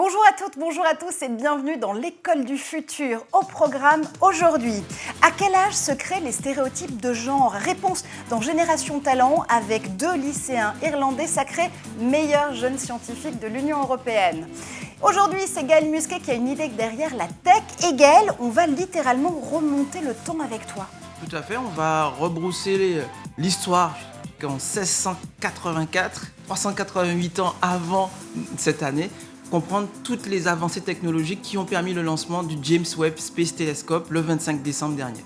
Bonjour à toutes, bonjour à tous et bienvenue dans l'école du futur. Au programme aujourd'hui, à quel âge se créent les stéréotypes de genre? Réponse dans Génération Talent avec 2 lycéens irlandais sacrés meilleurs jeunes scientifiques de l'Union européenne. Aujourd'hui, c'est Gaël Musquet qui a une idée derrière la tech. Et Gaël, on va littéralement remonter le temps avec toi. Tout à fait, on va rebrousser l'histoire en 1684, 388 ans avant cette année, comprendre toutes les avancées technologiques qui ont permis le lancement du James Webb Space Telescope le 25 décembre dernier.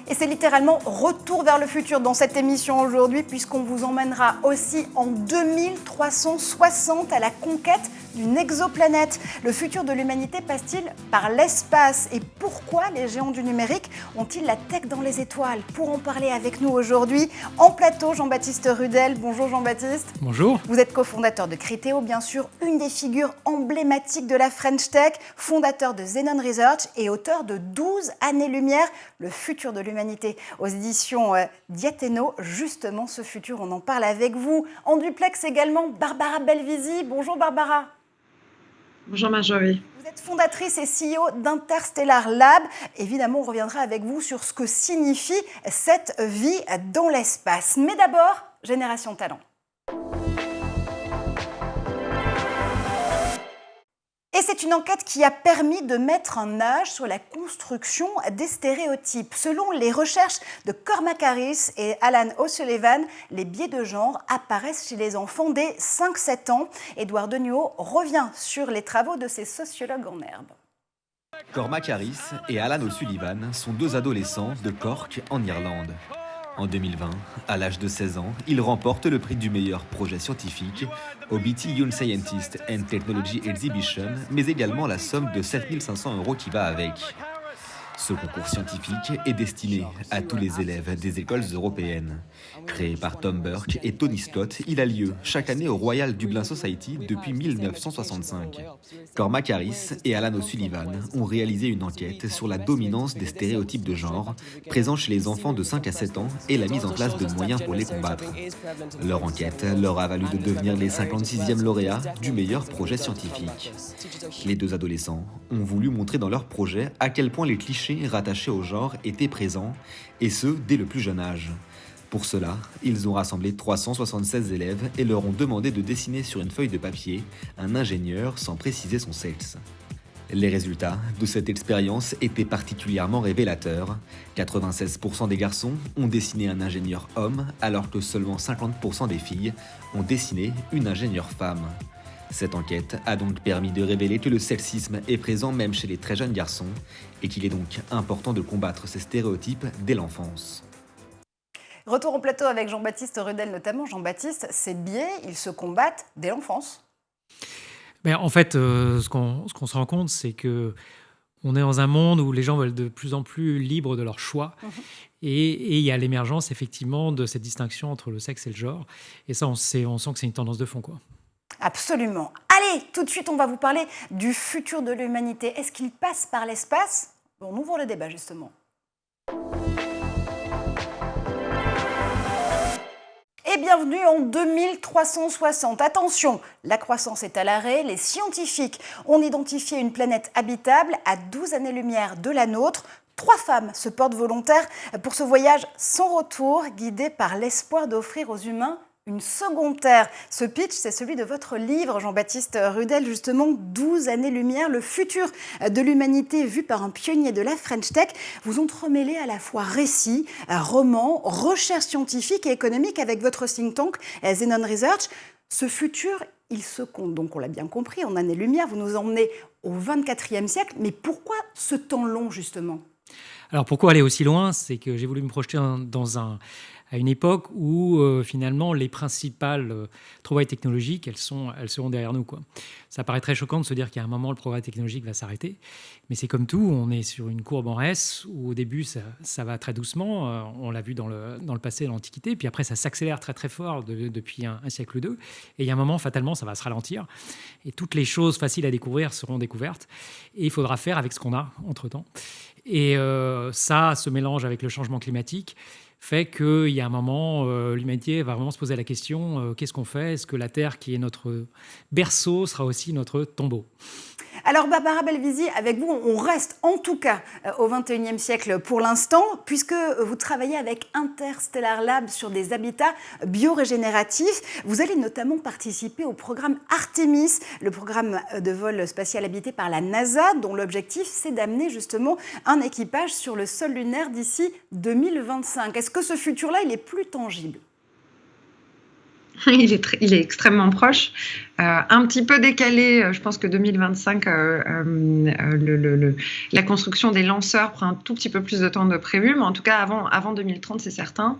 Et c'est littéralement retour vers le futur dans cette émission aujourd'hui, puisqu'on vous emmènera aussi en 2360 à la conquête d'une exoplanète. Le futur de l'humanité passe-t-il par l'espace? Et pourquoi les géants du numérique ont-ils la tech dans les étoiles? Pour en parler avec nous aujourd'hui, en plateau, Jean-Baptiste Rudel. Bonjour Jean-Baptiste. Bonjour. Vous êtes cofondateur de Criteo, bien sûr, une des figures emblématiques de la French Tech, fondateur de Xenon Research et auteur de 12 années-lumière, le futur de l'humanité, aux éditions Diathéno. Justement, ce futur, on en parle avec vous. En duplex également, Barbara Belvisi. Bonjour Barbara. Bonjour Marjorie. Vous êtes fondatrice et CEO d'Interstellar Lab. Évidemment, on reviendra avec vous sur ce que signifie cette vie dans l'espace. Mais d'abord, Génération Talent. Et c'est une enquête qui a permis de mettre un âge sur la construction des stéréotypes. Selon les recherches de Cormac Harris et Alan O'Sullivan, les biais de genre apparaissent chez les enfants dès 5-7 ans. Édouard Degnaud revient sur les travaux de ces sociologues en herbe. Cormac Harris et Alan O'Sullivan sont 2 adolescents de Cork, en Irlande. En 2020, à l'âge de 16 ans, ils remportent le prix du meilleur projet scientifique au BT Young Scientist and Technology Exhibition, mais également la somme de 7 500 € qui va avec. Ce concours scientifique est destiné à tous les élèves des écoles européennes. Créé par Tom Burke et Tony Scott, il a lieu chaque année au Royal Dublin Society depuis 1965. Cormac Harris et Alan O'Sullivan ont réalisé une enquête sur la dominance des stéréotypes de genre présents chez les enfants de 5 à 7 ans et la mise en place de moyens pour les combattre. Leur enquête leur a valu de devenir les 56e lauréats du meilleur projet scientifique. Les 2 adolescents ont voulu montrer dans leur projet à quel point les clichés rattachés au genre étaient présents, et ce, dès le plus jeune âge. Pour cela, ils ont rassemblé 376 élèves et leur ont demandé de dessiner sur une feuille de papier un ingénieur sans préciser son sexe. Les résultats de cette expérience étaient particulièrement révélateurs. 96% des garçons ont dessiné un ingénieur homme, alors que seulement 50% des filles ont dessiné une ingénieure femme. Cette enquête a donc permis de révéler que le sexisme est présent même chez les très jeunes garçons et qu'il est donc important de combattre ces stéréotypes dès l'enfance. Retour en plateau avec Jean-Baptiste Rudel notamment. Jean-Baptiste, ces biais, ils se combattent dès l'enfance. Mais en fait, ce qu'on se rend compte, c'est que on est dans un monde où les gens veulent de plus en plus libres de leur choix. Et il y a l'émergence effectivement de cette distinction entre le sexe et le genre. Et ça, on sent que c'est une tendance de fond, quoi. Absolument. Allez, tout de suite, on va vous parler du futur de l'humanité. Est-ce qu'il passe par l'espace? On ouvre le débat, justement. Et bienvenue en 2360. Attention, la croissance est à l'arrêt. Les scientifiques ont identifié une planète habitable à 12 années-lumière de la nôtre. 3 femmes se portent volontaires pour ce voyage sans retour, guidé par l'espoir d'offrir aux humains une seconde terre. Ce pitch, c'est celui de votre livre, Jean-Baptiste Rudel, justement, 12 années-lumière, le futur de l'humanité vu par un pionnier de la French Tech. Vous entremêlez à la fois récits, romans, recherche scientifique et économique avec votre think tank, Xenon Research. Ce futur, il se compte, donc on l'a bien compris, en années-lumière. Vous nous emmenez au 24e siècle. Mais pourquoi ce temps long, justement? Alors pourquoi aller aussi loin? C'est que j'ai voulu me projeter à une époque où finalement les principales trouvailles technologiques, elles seront derrière nous, quoi. Ça paraît très choquant de se dire qu'à un moment le progrès technologique va s'arrêter, mais c'est comme tout, on est sur une courbe en S où au début ça va très doucement, on l'a vu dans le passé, dans l'Antiquité, puis après ça s'accélère très très fort depuis un siècle ou deux, et il y a un moment fatalement ça va se ralentir, et toutes les choses faciles à découvrir seront découvertes, et il faudra faire avec ce qu'on a entre-temps. Et ça se mélange avec le changement climatique, fait qu'il y a un moment, l'humanité va vraiment se poser la question, qu'est-ce qu'on fait? Est-ce que la Terre, qui est notre berceau, sera aussi notre tombeau? Alors Barbara Belvisi, avec vous, on reste en tout cas au XXIe siècle pour l'instant, puisque vous travaillez avec Interstellar Lab sur des habitats biorégénératifs. Vous allez notamment participer au programme Artemis, le programme de vol spatial habité par la NASA, dont l'objectif c'est d'amener justement un équipage sur le sol lunaire d'ici 2025. Est-ce que ce futur-là, il est plus tangible ? Il est extrêmement proche, un petit peu décalé. Je pense que 2025, la construction des lanceurs prend un tout petit peu plus de temps que prévu, mais en tout cas avant 2030, c'est certain.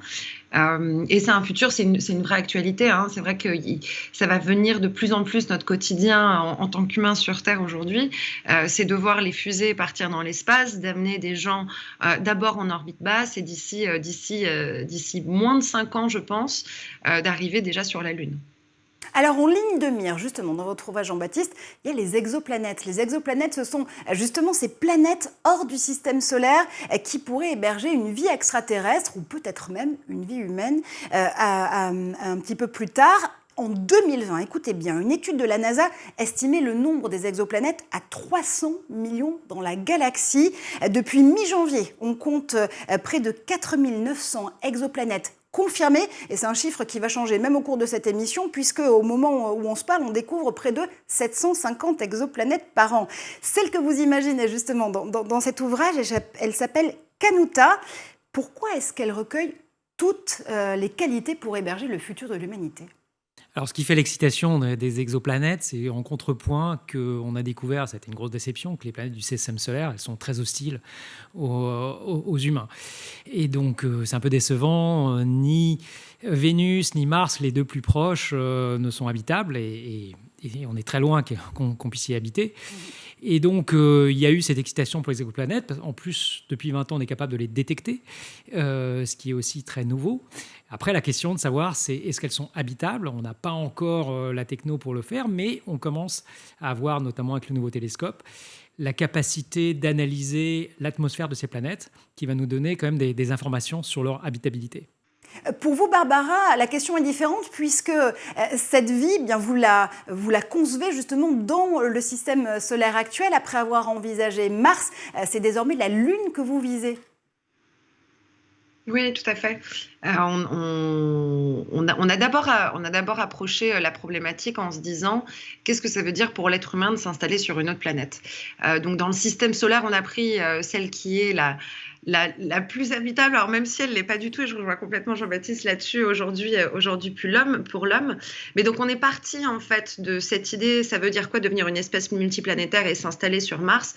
Et c'est un futur, c'est une vraie actualité. Hein. C'est vrai que ça va venir de plus en plus notre quotidien en tant qu'humain sur Terre aujourd'hui. C'est de voir les fusées partir dans l'espace, d'amener des gens d'abord en orbite basse et d'ici moins de 5 ans, je pense, d'arriver déjà sur la Lune. Alors, en ligne de mire, justement, dans votre ouvrage, Jean-Baptiste, il y a les exoplanètes. Les exoplanètes, ce sont justement ces planètes hors du système solaire qui pourraient héberger une vie extraterrestre ou peut-être même une vie humaine un petit peu plus tard. En 2020, écoutez bien, une étude de la NASA estimait le nombre des exoplanètes à 300 millions dans la galaxie. Depuis mi-janvier, on compte près de 4900 exoplanètes confirmé, et c'est un chiffre qui va changer même au cours de cette émission, puisque au moment où on se parle, on découvre près de 750 exoplanètes par an. Celle que vous imaginez justement dans cet ouvrage, elle s'appelle Kanuta. Pourquoi est-ce qu'elle recueille toutes les qualités pour héberger le futur de l'humanité ? Alors, ce qui fait l'excitation des exoplanètes, c'est en contrepoint qu'on a découvert, c'était une grosse déception, que les planètes du système solaire, elles sont très hostiles aux humains. Et donc, c'est un peu décevant. Ni Vénus, ni Mars, les deux plus proches, ne sont habitables. Et on est très loin qu'on puisse y habiter. Et donc, il y a eu cette excitation pour les exoplanètes. En plus, depuis 20 ans, on est capable de les détecter, ce qui est aussi très nouveau. Après, la question de savoir, c'est est-ce qu'elles sont habitables ? On n'a pas encore la techno pour le faire, mais on commence à avoir, notamment avec le nouveau télescope, la capacité d'analyser l'atmosphère de ces planètes, qui va nous donner quand même des informations sur leur habitabilité. Pour vous, Barbara, la question est différente puisque cette vie, eh bien, vous la concevez justement dans le système solaire actuel. Après avoir envisagé Mars, c'est désormais la Lune que vous visez. Oui, tout à fait. On a d'abord approché la problématique en se disant qu'est-ce que ça veut dire pour l'être humain de s'installer sur une autre planète. Donc dans le système solaire, on a pris celle qui est la plus habitable, alors même si elle ne l'est pas du tout, et je rejoins complètement Jean-Baptiste là-dessus aujourd'hui pour l'homme. Mais donc on est parti en fait de cette idée, ça veut dire quoi devenir une espèce multiplanétaire et s'installer sur Mars,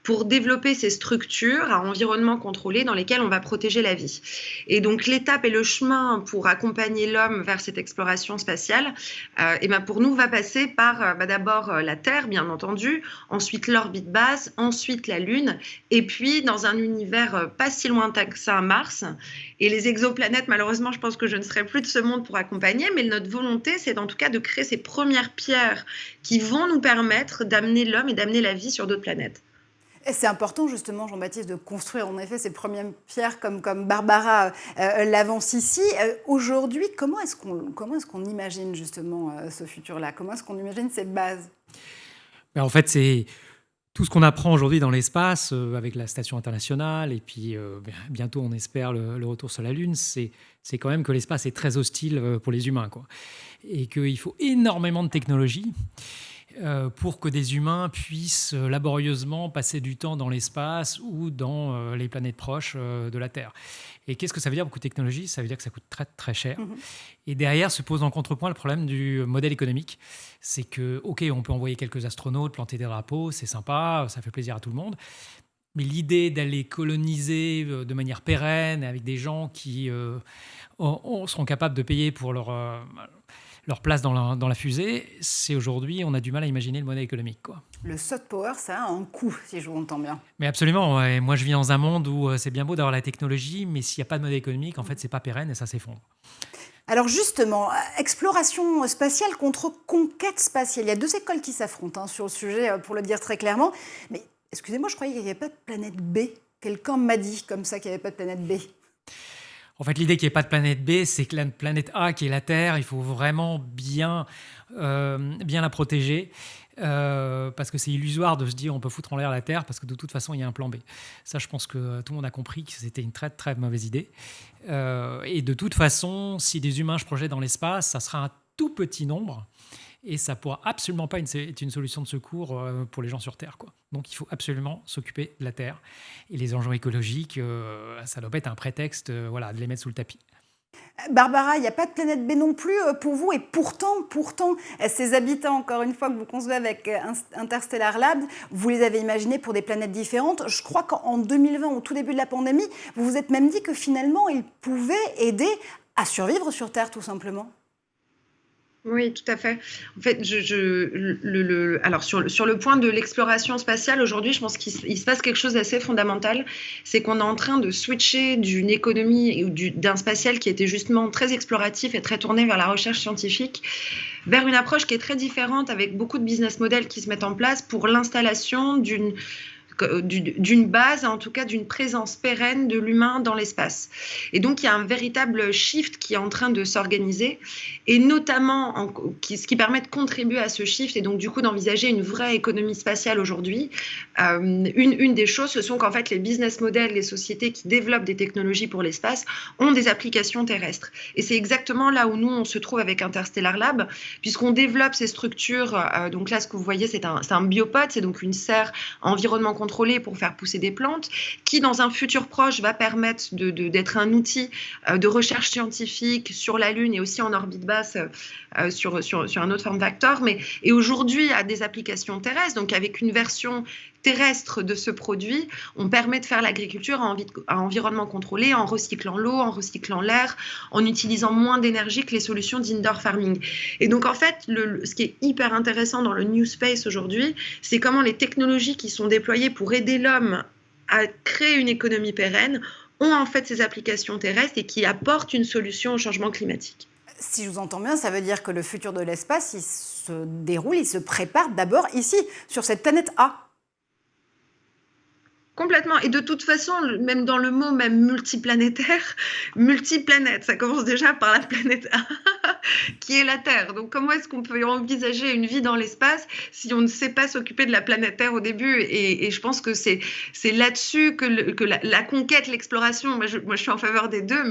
pour développer ces structures à environnement contrôlé dans lesquelles on va protéger la vie. Et donc l'étape et le chemin pour accompagner l'homme vers cette exploration spatiale, et ben pour nous va passer par d'abord la Terre, bien entendu, ensuite l'orbite basse, ensuite la Lune, et puis dans un univers pas si lointain que ça, Mars. Et les exoplanètes, malheureusement, je pense que je ne serai plus de ce monde pour accompagner, mais notre volonté, c'est en tout cas de créer ces premières pierres qui vont nous permettre d'amener l'homme et d'amener la vie sur d'autres planètes. Et c'est important justement, Jean-Baptiste, de construire en effet ces premières pierres comme Barbara l'avance ici. Aujourd'hui, comment est-ce qu'on imagine justement ce futur-là ? Comment est-ce qu'on imagine cette base ? En fait, c'est tout ce qu'on apprend aujourd'hui dans l'espace, avec la station internationale, et puis bientôt, on espère, le retour sur la Lune, c'est quand même que l'espace est très hostile pour les humains, quoi. Et qu'il faut énormément de technologie pour que des humains puissent laborieusement passer du temps dans l'espace ou dans les planètes proches de la Terre. Et qu'est-ce que ça veut dire, beaucoup de technologie ? Ça veut dire que ça coûte très, très cher. Et derrière se pose en contrepoint le problème du modèle économique. C'est que, OK, on peut envoyer quelques astronautes, planter des drapeaux, c'est sympa, ça fait plaisir à tout le monde. Mais l'idée d'aller coloniser de manière pérenne, avec des gens qui seront capables de payer pour leur place dans la fusée, c'est aujourd'hui, on a du mal à imaginer le modèle économique, quoi. Le soft power, ça a un coût, si je vous entends bien. Mais absolument. Ouais. Moi, je vis dans un monde où c'est bien beau d'avoir la technologie, mais s'il n'y a pas de modèle économique, en fait, c'est pas pérenne et ça s'effondre. Alors justement, exploration spatiale contre conquête spatiale. Il y a deux écoles qui s'affrontent sur le sujet, pour le dire très clairement. Mais excusez-moi, je croyais qu'il n'y avait pas de planète B. Quelqu'un m'a dit comme ça qu'il n'y avait pas de planète B. En fait, l'idée qu'il n'y ait pas de planète B, c'est que la planète A, qui est la Terre, il faut vraiment bien la protéger. Parce que c'est illusoire de se dire on peut foutre en l'air la Terre parce que de toute façon il y a un plan B. Ça, je pense que tout le monde a compris que c'était une très très mauvaise idée. Et de toute façon, si des humains se projettent dans l'espace, ça sera un tout petit nombre et ça pourra absolument pas être une solution de secours pour les gens sur Terre, quoi. Donc il faut absolument s'occuper de la Terre et les enjeux écologiques, ça doit pas être un prétexte, de les mettre sous le tapis. Barbara, il n'y a pas de planète B non plus pour vous, et pourtant, ces habitants, encore une fois, que vous concevez avec Interstellar Labs, vous les avez imaginés pour des planètes différentes. Je crois qu'en 2020, au tout début de la pandémie, vous vous êtes même dit que finalement, ils pouvaient aider à survivre sur Terre, tout simplement. Oui, tout à fait. En fait, alors sur le point de l'exploration spatiale, aujourd'hui, je pense qu'il se passe quelque chose d'assez fondamental. C'est qu'on est en train de switcher d'une économie ou d'un spatial qui était justement très exploratif et très tourné vers la recherche scientifique, vers une approche qui est très différente, avec beaucoup de business models qui se mettent en place pour l'installation d'une base, en tout cas d'une présence pérenne de l'humain dans l'espace. Et donc, il y a un véritable shift qui est en train de s'organiser, et notamment ce qui permet de contribuer à ce shift, et donc du coup d'envisager une vraie économie spatiale aujourd'hui. Une des choses, ce sont qu'en fait les business models, les sociétés qui développent des technologies pour l'espace ont des applications terrestres. Et c'est exactement là où nous, on se trouve avec Interstellar Lab, puisqu'on développe ces structures. Donc là, ce que vous voyez, c'est un biopod, c'est donc une serre environnement contrôlée pour faire pousser des plantes, qui dans un futur proche va permettre d'être un outil de recherche scientifique sur la Lune et aussi en orbite basse sur un autre form factor, et aujourd'hui a des applications terrestres. Donc avec une version terrestre de ce produit, on permet de faire l'agriculture à environnement contrôlé, en recyclant l'eau, en recyclant l'air, en utilisant moins d'énergie que les solutions d'indoor farming. Et donc en fait, ce qui est hyper intéressant dans le New Space aujourd'hui, c'est comment les technologies qui sont déployées pour aider l'homme à créer une économie pérenne ont en fait ces applications terrestres et qui apportent une solution au changement climatique. Si je vous entends bien, ça veut dire que le futur de l'espace, il se déroule, il se prépare d'abord ici, sur cette planète A. Complètement. Et de toute façon, même dans le mot même multiplanétaire, multiplanète, ça commence déjà par la planète A, qui est la Terre. Donc comment est-ce qu'on peut envisager une vie dans l'espace si on ne sait pas s'occuper de la planète Terre au début ? Et je pense que c'est là-dessus que la conquête, l'exploration, moi je suis en faveur des deux,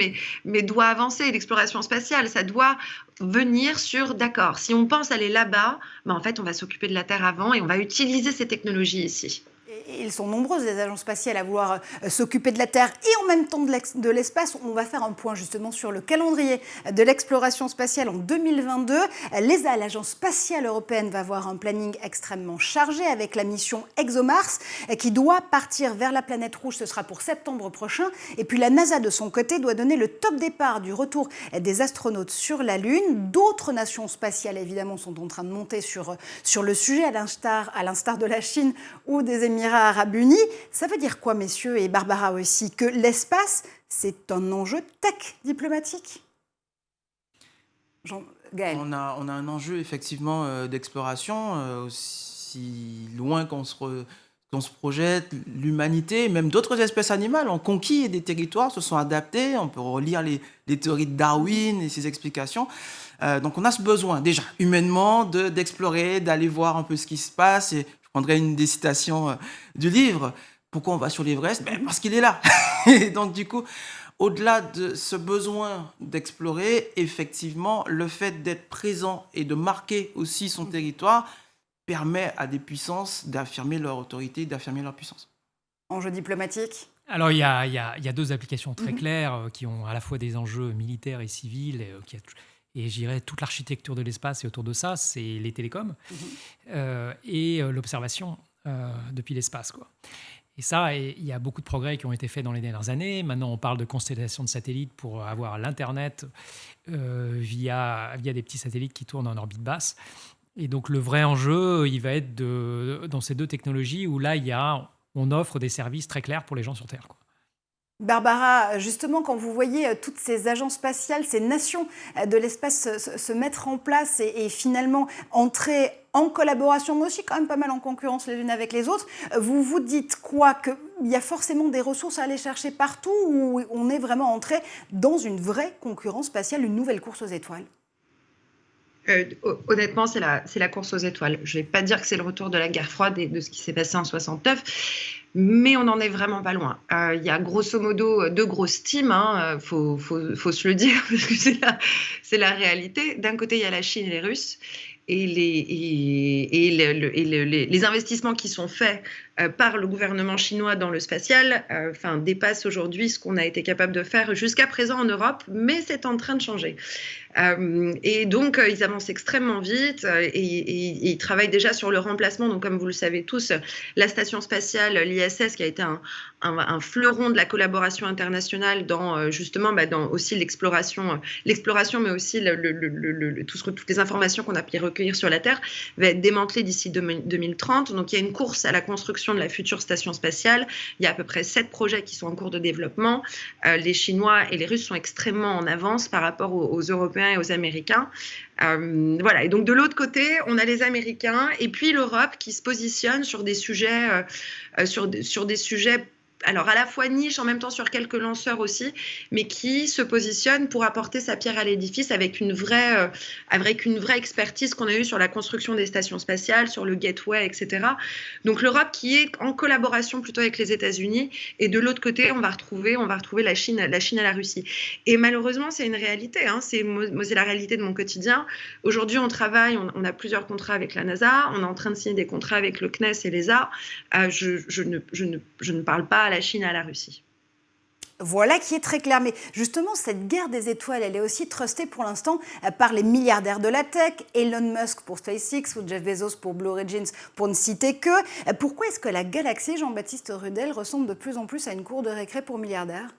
mais doit avancer. L'exploration spatiale, ça doit venir sur, d'accord, si on pense aller là-bas, en fait on va s'occuper de la Terre avant et on va utiliser ces technologies ici. Et ils sont nombreuses, les agences spatiales, à vouloir s'occuper de la Terre et en même temps de l'espace. On va faire un point justement sur le calendrier de l'exploration spatiale en 2022. L'ESA, l'Agence spatiale européenne, va avoir un planning extrêmement chargé avec la mission ExoMars qui doit partir vers la planète rouge. Ce sera pour septembre prochain. Et puis la NASA, de son côté, doit donner le top départ du retour des astronautes sur la Lune. D'autres nations spatiales, évidemment, sont en train de monter sur le sujet, à l'instar de la Chine ou des Émirats arabes unis. Ça veut dire quoi, messieurs, et Barbara aussi, que l'espace, c'est un enjeu tech diplomatique ? Gaël. On a un enjeu effectivement d'exploration, aussi loin qu'on se projette. L'humanité, même d'autres espèces animales ont conquis des territoires, se sont adaptés. On peut relire les théories de Darwin et ses explications. Donc on a ce besoin déjà humainement d'explorer, d'aller voir un peu ce qui se passe. Et je prendrai une des citations du livre. Pourquoi on va sur l'Everest ? Parce qu'il est là. Et donc du coup, au-delà de ce besoin d'explorer, effectivement, le fait d'être présent et de marquer aussi son territoire permet à des puissances d'affirmer leur autorité, d'affirmer leur puissance. Enjeu diplomatique ? Alors, il y a deux applications très claires qui ont à la fois des enjeux militaires et civils, et je dirais toute l'architecture de l'espace et autour de ça, c'est les télécoms et l'observation depuis l'espace, quoi. Et ça, il y a beaucoup de progrès qui ont été faits dans les dernières années. Maintenant, on parle de constellation de satellites pour avoir l'Internet via des petits satellites qui tournent en orbite basse. Et donc, le vrai enjeu, il va être dans ces deux technologies où là, on offre des services très clairs pour les gens sur Terre, quoi. Barbara, justement, quand vous voyez toutes ces agences spatiales, ces nations de l'espace se mettre en place et finalement entrer en collaboration, mais aussi quand même pas mal en concurrence les unes avec les autres, vous vous dites quoi ? Que il y a forcément des ressources à aller chercher partout ou on est vraiment entré dans une vraie concurrence spatiale, une nouvelle course aux étoiles? Honnêtement, c'est la course aux étoiles. Je ne vais pas dire que c'est le retour de la guerre froide et de ce qui s'est passé en 69, mais on n'en est vraiment pas loin. Il y a grosso modo deux grosses teams, faut se le dire, parce que c'est la réalité. D'un côté, il y a la Chine et les Russes. Et les investissements qui sont faits par le gouvernement chinois dans le spatial dépassent aujourd'hui ce qu'on a été capable de faire jusqu'à présent en Europe, mais c'est en train de changer. Et donc, ils avancent extrêmement vite et ils travaillent déjà sur le remplacement. Donc, comme vous le savez tous, la station spatiale, l'ISS, qui a été un fleuron de la collaboration internationale dans justement dans aussi l'exploration, mais aussi toutes les informations qu'on a pu recueillir sur la Terre, va être démantelée d'ici 2030. Donc, il y a une course à la construction de la future station spatiale. Il y a à peu près 7 projets qui sont en cours de développement. Les Chinois et les Russes sont extrêmement en avance par rapport aux Européens et aux Américains. Voilà. Et donc de l'autre côté, on a les Américains et puis l'Europe qui se positionne sur des sujets, sur des sujets. Alors à la fois niche, en même temps sur quelques lanceurs aussi, mais qui se positionne pour apporter sa pierre à l'édifice avec une vraie expertise qu'on a eue sur la construction des stations spatiales, sur le gateway, etc. Donc l'Europe qui est en collaboration plutôt avec les États-Unis, et de l'autre côté, on va retrouver la Chine et la Russie. Et malheureusement, c'est une réalité. C'est la réalité de mon quotidien. Aujourd'hui, on travaille, on a plusieurs contrats avec la NASA, on est en train de signer des contrats avec le CNES et l'ESA. Je ne parle pas à la Chine et à la Russie. Voilà qui est très clair. Mais justement, cette guerre des étoiles, elle est aussi trustée pour l'instant par les milliardaires de la tech, Elon Musk pour SpaceX ou Jeff Bezos pour Blue Origin, pour ne citer que. Pourquoi est-ce que la galaxie, Jean-Baptiste Rudel, ressemble de plus en plus à une cour de récré pour milliardaires?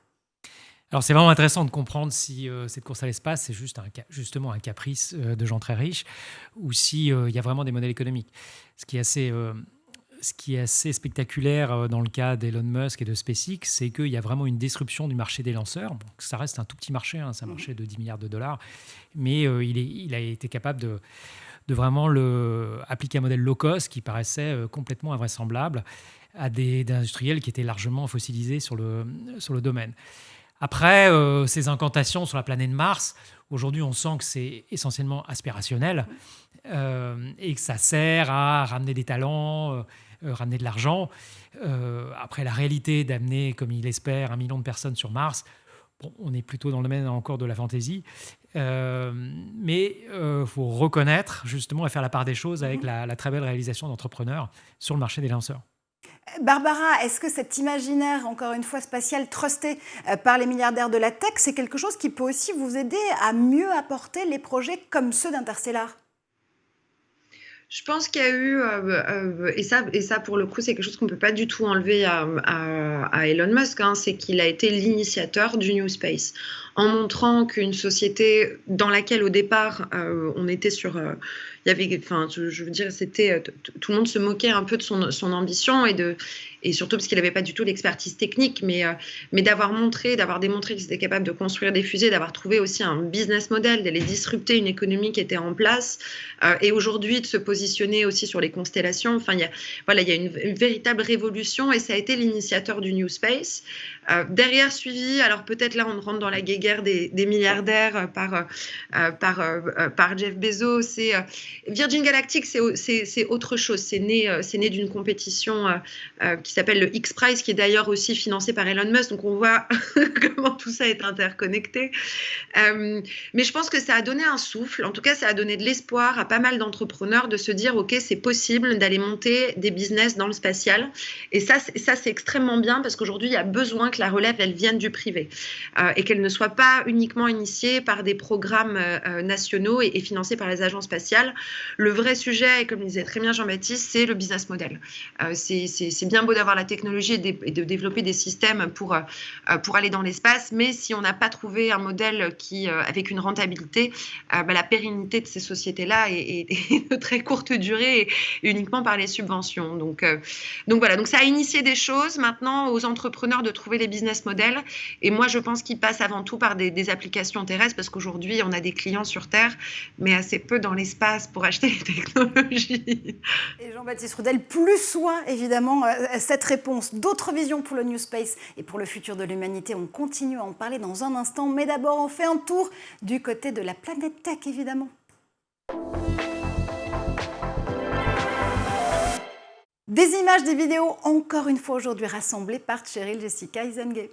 Alors c'est vraiment intéressant de comprendre si cette course à l'espace, c'est juste justement un caprice de gens très riches ou si il y a vraiment des modèles économiques. Ce qui est assez spectaculaire dans le cas d'Elon Musk et de SpaceX, c'est qu'il y a vraiment une disruption du marché des lanceurs. Donc, ça reste un tout petit marché, c'est un marché de 10 milliards de dollars, mais il a été capable de vraiment appliquer un modèle low cost qui paraissait complètement invraisemblable à des industriels qui étaient largement fossilisés sur le domaine. Après, ces incantations sur la planète Mars, aujourd'hui, on sent que c'est essentiellement aspirationnel et que ça sert à ramener des talents, ramener de l'argent. Après, la réalité d'amener, comme il espère, 1 million de personnes sur Mars, on est plutôt dans le domaine encore de la fantaisie. Mais il faut reconnaître, justement, et faire la part des choses avec la très belle réalisation d'entrepreneurs sur le marché des lanceurs. Barbara, est-ce que cet imaginaire, encore une fois spatial, trusté par les milliardaires de la tech, c'est quelque chose qui peut aussi vous aider à mieux apporter les projets comme ceux d'Interstellar ? Je pense qu'il y a eu, et ça pour le coup, c'est quelque chose qu'on ne peut pas du tout enlever à Elon Musk, c'est qu'il a été l'initiateur du New Space, en montrant qu'une société dans laquelle au départ on était sur... il y avait, je veux dire, c'était tout le monde se moquait un peu de son ambition et surtout parce qu'il n'avait pas du tout l'expertise technique, mais d'avoir démontré qu'il était capable de construire des fusées, d'avoir trouvé aussi un business model, d'aller disrupter une économie qui était en place, et aujourd'hui de se positionner aussi sur les constellations. Il y a une véritable révolution et ça a été l'initiateur du New Space. Derrière suivi, alors peut-être là on rentre dans la guéguerre des milliardaires par Jeff Bezos. Virgin Galactic, c'est autre chose. C'est né d'une compétition qui s'appelle le X-Prize, qui est d'ailleurs aussi financé par Elon Musk. Donc on voit comment tout ça est interconnecté. Mais je pense que ça a donné un souffle. En tout cas, ça a donné de l'espoir à pas mal d'entrepreneurs de se dire ok, c'est possible d'aller monter des business dans le spatial. Et ça c'est extrêmement bien parce qu'aujourd'hui, il y a besoin que la relève, elle vienne du privé et qu'elle ne soit pas uniquement initiée par des programmes nationaux et financés par les agences spatiales. Le vrai sujet, et comme le disait très bien Jean-Baptiste, c'est le business model. C'est bien beau d'avoir la technologie et de développer des systèmes pour aller dans l'espace, mais si on n'a pas trouvé un modèle avec une rentabilité, la pérennité de ces sociétés-là est de très courte durée et uniquement par les subventions. Donc voilà, donc ça a initié des choses. Maintenant, aux entrepreneurs de trouver les business models. Et moi, je pense qu'ils passent avant tout par des applications terrestres, parce qu'aujourd'hui, on a des clients sur Terre, mais assez peu dans l'espace pour acheter les technologies. Et Jean-Baptiste Rudel, plus soin évidemment à cette réponse. D'autres visions pour le New Space et pour le futur de l'humanité. On continue à en parler dans un instant, mais d'abord on fait un tour du côté de la planète tech évidemment. Des images, des vidéos, encore une fois aujourd'hui rassemblées par Cheryl Jessica Izemgé.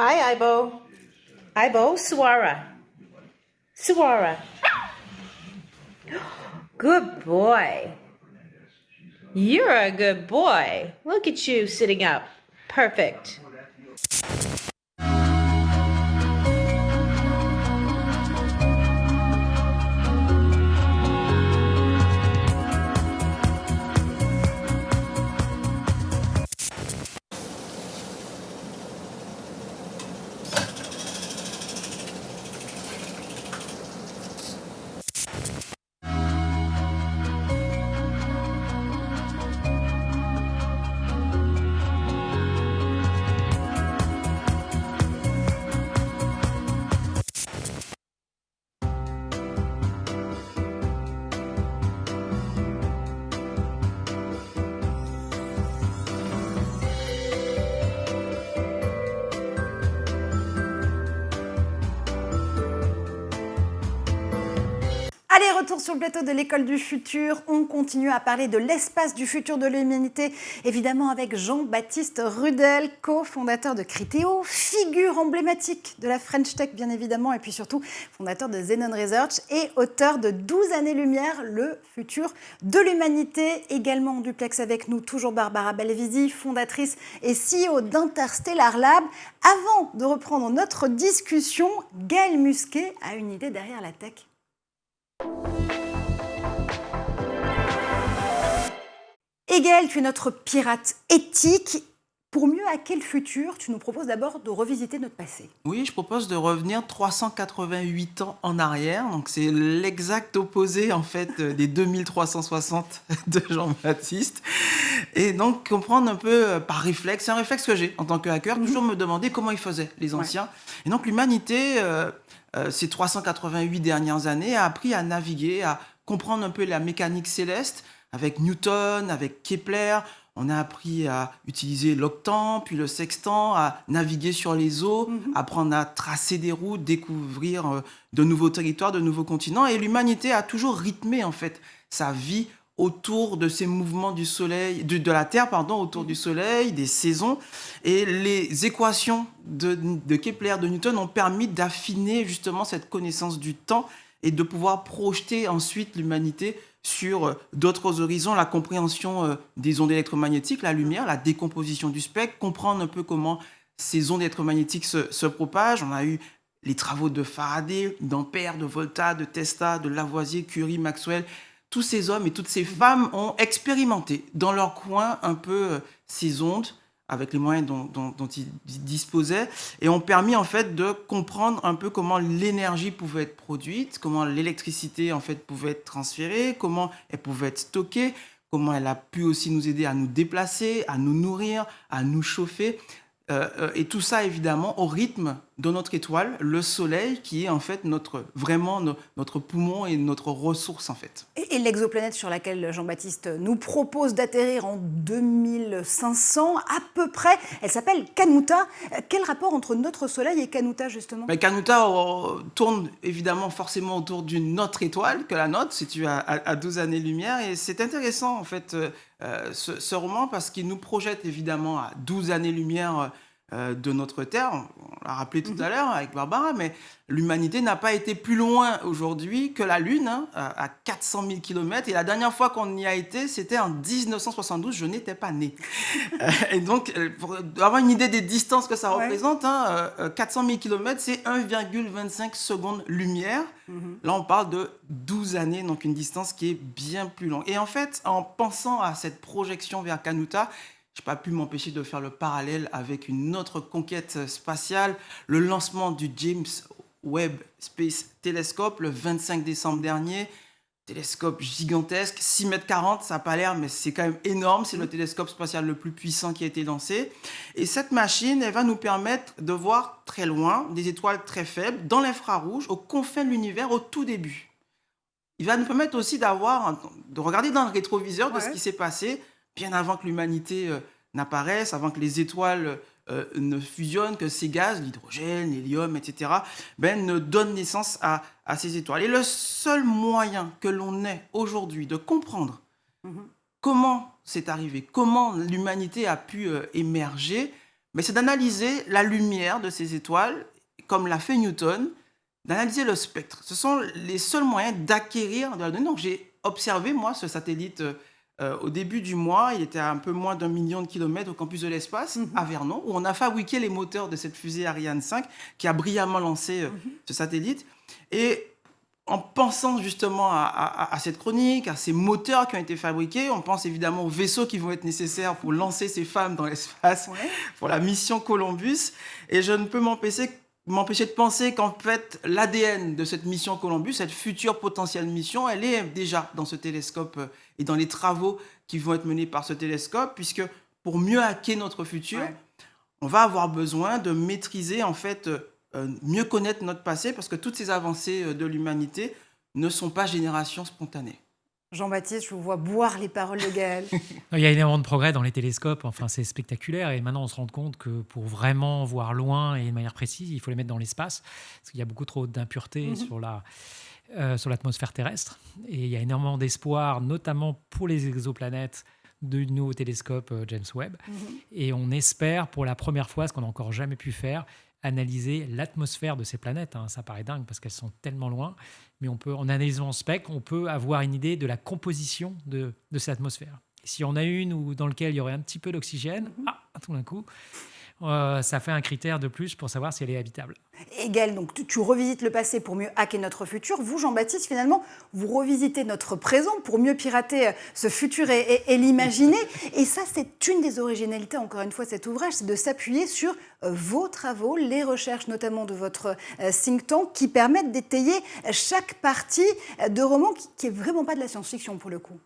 Hi, Ibo. Ibo, Suara. Suara. Good boy. You're a good boy. Look at you sitting up. Perfect. Allez, retour sur le plateau de l'École du Futur. On continue à parler de l'espace du futur de l'humanité, évidemment avec Jean-Baptiste Rudel, cofondateur de Criteo, figure emblématique de la French Tech bien évidemment, et puis surtout fondateur de Xenon Research et auteur de 12 années-lumière, le futur de l'humanité. Également en duplex avec nous, toujours Barbara Belvisi, fondatrice et CEO d'Interstellar Lab. Avant de reprendre notre discussion, Gaël Musquet a une idée derrière la tech. Et Gaël, tu es notre pirate éthique. Pour mieux hacker le futur, tu nous proposes d'abord de revisiter notre passé. Oui, je propose de revenir 388 ans en arrière. Donc, c'est l'exact opposé, en fait, des 2360 de Jean-Baptiste. Et donc, comprendre un peu par réflexe. C'est un réflexe que j'ai en tant que hacker, toujours me demander comment ils faisaient, les anciens. Ouais. Et donc, l'humanité, ces 388 dernières années, a appris à naviguer, à comprendre un peu la mécanique céleste avec Newton, avec Kepler. On a appris à utiliser l'octant, puis le sextant, à naviguer sur les eaux, apprendre à tracer des routes, découvrir de nouveaux territoires, de nouveaux continents. Et l'humanité a toujours rythmé, en fait, sa vie autour de ces mouvements du soleil, de la Terre, autour du soleil, des saisons. Et les équations de Kepler, de Newton ont permis d'affiner justement cette connaissance du temps et de pouvoir projeter ensuite l'humanité sur d'autres horizons, la compréhension des ondes électromagnétiques, la lumière, la décomposition du spectre, comprendre un peu comment ces ondes électromagnétiques se propagent. On a eu les travaux de Faraday, d'Ampère, de Volta, de Tesla, de Lavoisier, Curie, Maxwell. Tous ces hommes et toutes ces femmes ont expérimenté dans leur coin un peu ces ondes avec les moyens dont ils disposaient et ont permis en fait de comprendre un peu comment l'énergie pouvait être produite, comment l'électricité en fait pouvait être transférée, comment elle pouvait être stockée, comment elle a pu aussi nous aider à nous déplacer, à nous nourrir, à nous chauffer. Et tout ça, évidemment, au rythme de notre étoile, le Soleil, qui est en fait vraiment notre poumon et notre ressource, en fait. Et l'exoplanète sur laquelle Jean-Baptiste nous propose d'atterrir en 2500 à peu près, elle s'appelle Kanuta. Quel rapport entre notre Soleil et Kanuta, justement? Mais Kanuta tourne évidemment forcément autour d'une autre étoile que la nôtre, située à 12 années-lumière. Et c'est intéressant, en fait, ce roman, parce qu'il nous projette évidemment à 12 années-lumière de notre Terre. On l'a rappelé tout à l'heure avec Barbara, mais l'humanité n'a pas été plus loin aujourd'hui que la Lune, hein, à 400 000 km. Et la dernière fois qu'on y a été, c'était en 1972. Je n'étais pas né. Et donc, pour avoir une idée des distances que ça représente, 400 000 km, c'est 1,25 secondes lumière. Là, on parle de 12 années, donc une distance qui est bien plus longue. Et en fait, en pensant à cette projection vers Kanuta, je n'ai pas pu m'empêcher de faire le parallèle avec une autre conquête spatiale, le lancement du James Webb Space Telescope le 25 décembre dernier. Télescope gigantesque, 6,40 m, ça n'a pas l'air, mais c'est quand même énorme. C'est le télescope spatial le plus puissant qui a été lancé. Et cette machine, elle va nous permettre de voir très loin, des étoiles très faibles, dans l'infrarouge, aux confins de l'univers, au tout début. Il va nous permettre aussi de regarder dans le rétroviseur de ce qui s'est passé bien avant que l'humanité n'apparaisse, avant que les étoiles ne fusionnent, que ces gaz, l'hydrogène, l'hélium, etc., ne donnent naissance à ces étoiles. Et le seul moyen que l'on ait aujourd'hui de comprendre comment c'est arrivé, comment l'humanité a pu émerger, c'est d'analyser la lumière de ces étoiles, comme l'a fait Newton, d'analyser le spectre. Ce sont les seuls moyens d'acquérir de la donnée. Donc j'ai observé, moi, ce satellite au début du mois. Il était à un peu moins d'1 million de kilomètres au campus de l'espace, à Vernon, où on a fabriqué les moteurs de cette fusée Ariane 5, qui a brillamment lancé ce satellite. Et en pensant justement à cette chronique, à ces moteurs qui ont été fabriqués, on pense évidemment aux vaisseaux qui vont être nécessaires pour lancer ces femmes dans l'espace, pour la mission Columbus. Et je ne peux m'empêcher de penser qu'en fait, l'ADN de cette mission Columbus, cette future potentielle mission, elle est déjà dans ce télescope et dans les travaux qui vont être menés par ce télescope, puisque pour mieux hacker notre futur, on va avoir besoin de maîtriser, en fait, mieux connaître notre passé, parce que toutes ces avancées de l'humanité ne sont pas génération spontanée. Jean-Baptiste, je vous vois boire les paroles de Gaël. Il y a énormément de progrès dans les télescopes, enfin, c'est spectaculaire. Et maintenant, on se rend compte que pour vraiment voir loin et de manière précise, il faut les mettre dans l'espace, parce qu'il y a beaucoup trop d'impuretés sur l'atmosphère terrestre. Et il y a énormément d'espoir, notamment pour les exoplanètes, du nouveau télescope James Webb. Et on espère, pour la première fois, ce qu'on n'a encore jamais pu faire, analyser l'atmosphère de ces planètes. Ça paraît dingue parce qu'elles sont tellement loin, mais en analysant en spectre, on peut avoir une idée de la composition de cette atmosphère. Et si on a une dans laquelle il y aurait un petit peu d'oxygène, tout d'un coup, ça fait un critère de plus pour savoir si elle est habitable. Et Gaël, donc tu revisites le passé pour mieux hacker notre futur. Vous, Jean-Baptiste, finalement, vous revisitez notre présent pour mieux pirater ce futur et l'imaginer. Et ça, c'est une des originalités, encore une fois, de cet ouvrage, c'est de s'appuyer sur vos travaux, les recherches notamment de votre think tank, qui permettent d'étayer chaque partie de roman qui n'est vraiment pas de la science-fiction, pour le coup.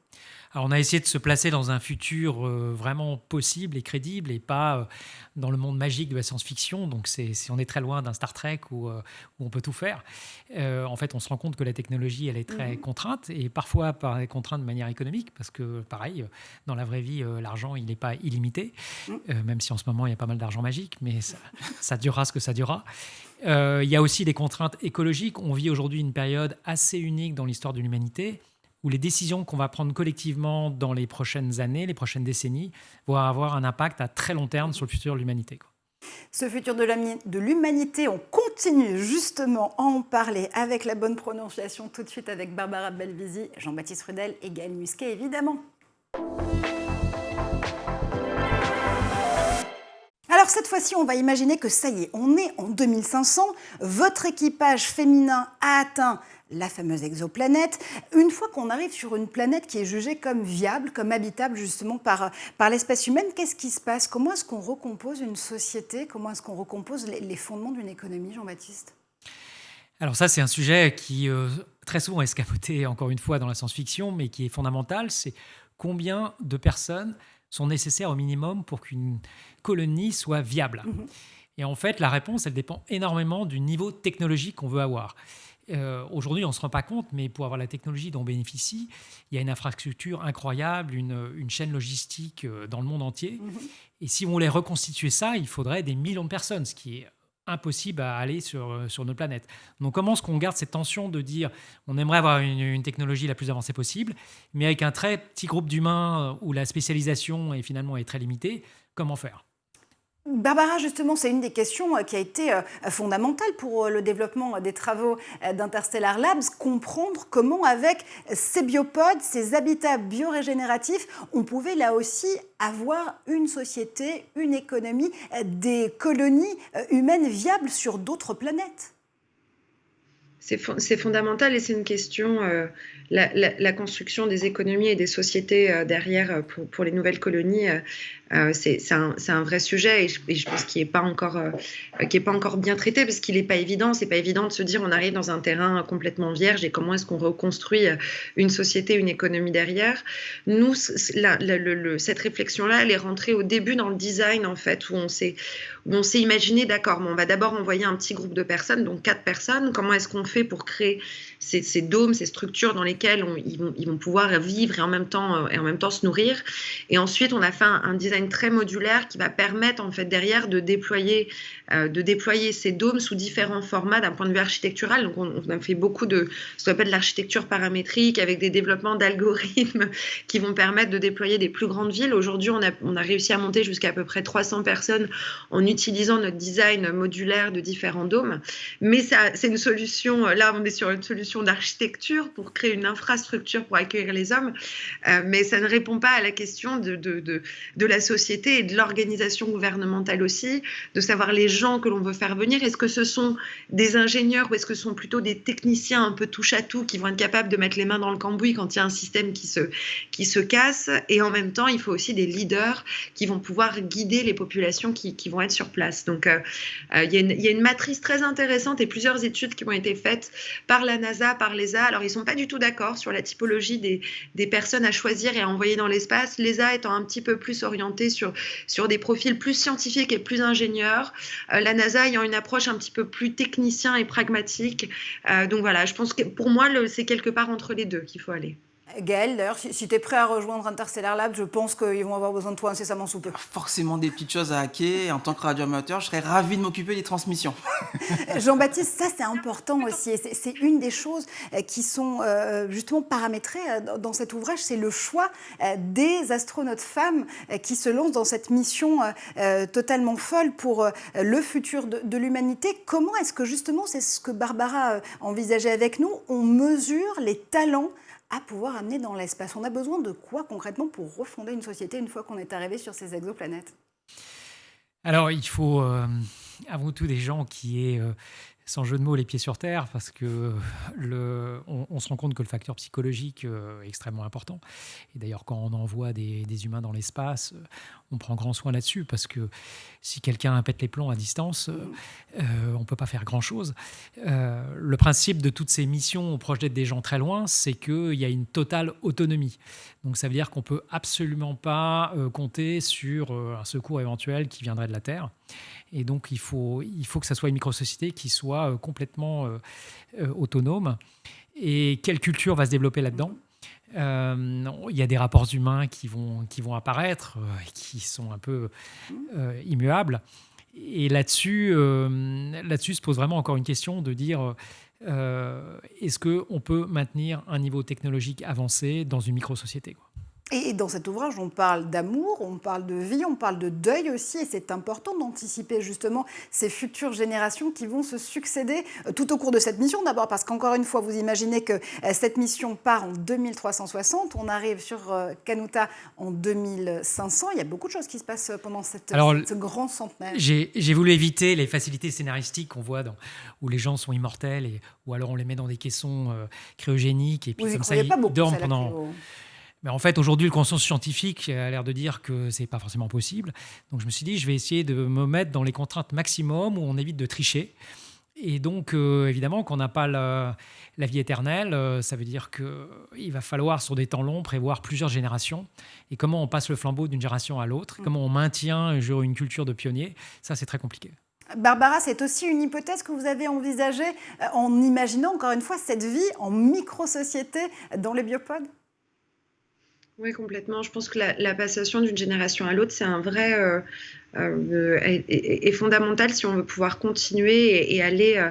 Alors on a essayé de se placer dans un futur vraiment possible et crédible, et pas dans le monde magique de la science-fiction. Donc on est très loin d'un Star Trek où on peut tout faire. En fait, on se rend compte que la technologie, elle est très contrainte, et parfois contrainte de manière économique, parce que pareil, dans la vraie vie, l'argent, il n'est pas illimité, même si en ce moment, il y a pas mal d'argent magique, mais ça durera ce que ça durera. Il y a aussi des contraintes écologiques. On vit aujourd'hui une période assez unique dans l'histoire de l'humanité, où les décisions qu'on va prendre collectivement dans les prochaines années, les prochaines décennies, vont avoir un impact à très long terme sur le futur de l'humanité. Ce futur de l'humanité, on continue justement à en parler avec la bonne prononciation tout de suite avec Barbara Belvisi, Jean-Baptiste Frudel et Gaël Musquet, évidemment. Alors cette fois-ci, on va imaginer que ça y est, on est en 2500, votre équipage féminin a atteint la fameuse exoplanète. Une fois qu'on arrive sur une planète qui est jugée comme viable, comme habitable justement par l'espèce humaine, qu'est-ce qui se passe? Comment est-ce qu'on recompose une société? Comment est-ce qu'on recompose les fondements d'une économie, Jean-Baptiste? Alors ça, c'est un sujet qui très souvent est escamoté, encore une fois, dans la science-fiction, mais qui est fondamental. C'est combien de personnes sont nécessaires au minimum pour qu'une colonie soit viable. Et en fait, la réponse, elle dépend énormément du niveau technologique qu'on veut avoir. Aujourd'hui, on ne se rend pas compte, mais pour avoir la technologie dont on bénéficie, il y a une infrastructure incroyable, une chaîne logistique dans le monde entier. Et si on voulait reconstituer ça, il faudrait des millions de personnes, ce qui est impossible à aller sur notre planète. Donc comment est-ce qu'on garde cette tension de dire on aimerait avoir une technologie la plus avancée possible, mais avec un très petit groupe d'humains où la spécialisation est très limitée, comment faire ? Barbara, justement, c'est une des questions qui a été fondamentale pour le développement des travaux d'Interstellar Labs, comprendre comment avec ces biopodes, ces habitats biorégénératifs, on pouvait là aussi avoir une société, une économie, des colonies humaines viables sur d'autres planètes. C'est fondamental et c'est une question, la construction des économies et des sociétés derrière pour les nouvelles colonies, c'est un vrai sujet et je pense qu'il n'est pas encore bien traité parce qu'il n'est pas évident. C'est pas évident de se dire on arrive dans un terrain complètement vierge et comment est-ce qu'on reconstruit une société, une économie derrière. Nous, cette réflexion-là, elle est rentrée au début dans le design en fait, où on s'est imaginé, d'accord, on va d'abord envoyer un petit groupe de personnes, donc 4 personnes. Comment est-ce qu'on fait pour créer ces dômes, ces structures dans lesquelles ils vont pouvoir vivre et en même temps se nourrir. Et ensuite, on a fait un design très modulaire qui va permettre en fait derrière de déployer ces dômes sous différents formats d'un point de vue architectural. Donc, on a fait beaucoup de ce qu'on appelle l'architecture paramétrique avec des développements d'algorithmes qui vont permettre de déployer des plus grandes villes. Aujourd'hui, on a réussi à monter jusqu'à peu près 300 personnes en utilisant notre design modulaire de différents dômes. Mais ça, c'est une solution, là on est sur une solution d'architecture pour créer une infrastructure pour accueillir les hommes, mais ça ne répond pas à la question de la société et de l'organisation gouvernementale aussi, de savoir les gens que l'on veut faire venir. Est-ce que ce sont des ingénieurs ou est-ce que ce sont plutôt des techniciens un peu touche-à-tout qui vont être capables de mettre les mains dans le cambouis quand il y a un système qui se casse? Et en même temps, il faut aussi des leaders qui vont pouvoir guider les populations qui vont être sur place. Donc, il y a une matrice très intéressante et plusieurs études qui ont été faites par la NASA, par l'ESA. Alors, ils ne sont pas du tout d'accord sur la typologie des personnes à choisir et à envoyer dans l'espace. L'ESA étant un petit peu plus orientée sur des profils plus scientifiques et plus ingénieurs. La NASA ayant une approche un petit peu plus technicien et pragmatique. Donc voilà, je pense que pour moi, c'est quelque part entre les deux qu'il faut aller. Gaël, d'ailleurs, si tu es prêt à rejoindre Interstellar Lab, je pense qu'ils vont avoir besoin de toi incessamment sous peu. Forcément des petites choses à hacker. Et en tant que radioamateur, je serais ravi de m'occuper des transmissions. Jean-Baptiste, ça c'est important aussi. Et c'est une des choses qui sont justement paramétrées dans cet ouvrage, c'est le choix des astronautes femmes qui se lancent dans cette mission totalement folle pour le futur de l'humanité. Comment est-ce que justement, c'est ce que Barbara envisageait avec nous, on mesure les talents à pouvoir amener dans l'espace? On a besoin de quoi concrètement pour refonder une société une fois qu'on est arrivé sur ces exoplanètes? Alors, il faut avant tout des gens qui aient, sans jeu de mots, les pieds sur terre, parce que on se rend compte que le facteur psychologique est extrêmement important. Et d'ailleurs, quand on envoie des humains dans l'espace, on prend grand soin là-dessus, parce que si quelqu'un pète les plombs à distance, on ne peut pas faire grand-chose. Le principe de toutes ces missions proches d'être des gens très loin, c'est qu'il y a une totale autonomie. Donc ça veut dire qu'on ne peut absolument pas compter sur un secours éventuel qui viendrait de la Terre. Et donc il faut que ça soit une micro-société qui soit complètement autonome. Et quelle culture va se développer là-dedans ? Il y a des rapports humains qui vont apparaître, qui sont un peu immuables. Et là-dessus se pose vraiment encore une question de dire est-ce qu'on peut maintenir un niveau technologique avancé dans une micro-société, quoi. Et dans cet ouvrage, on parle d'amour, on parle de vie, on parle de deuil aussi. Et c'est important d'anticiper justement ces futures générations qui vont se succéder tout au cours de cette mission. D'abord parce qu'encore une fois, vous imaginez que cette mission part en 2360. On arrive sur Kanuta en 2500. Il y a beaucoup de choses qui se passent pendant ce grand centenaire. J'ai voulu éviter les facilités scénaristiques qu'on voit où les gens sont immortels ou alors on les met dans des caissons cryogéniques et puis vous comme ça ils dorment pendant... Mais en fait, aujourd'hui, le consensus scientifique a l'air de dire que ce n'est pas forcément possible. Donc, je me suis dit, je vais essayer de me mettre dans les contraintes maximum où on évite de tricher. Et donc, évidemment, qu'on n'a pas la vie éternelle, ça veut dire qu'il va falloir, sur des temps longs, prévoir plusieurs générations. Et comment on passe le flambeau d'une génération à l'autre, comment on maintient une culture de pionnier, ça, c'est très compliqué. Barbara, c'est aussi une hypothèse que vous avez envisagée en imaginant, encore une fois, cette vie en micro-société dans les biopods? Oui, complètement. Je pense que la passation d'une génération à l'autre, c'est un vrai est fondamental si on veut pouvoir continuer et aller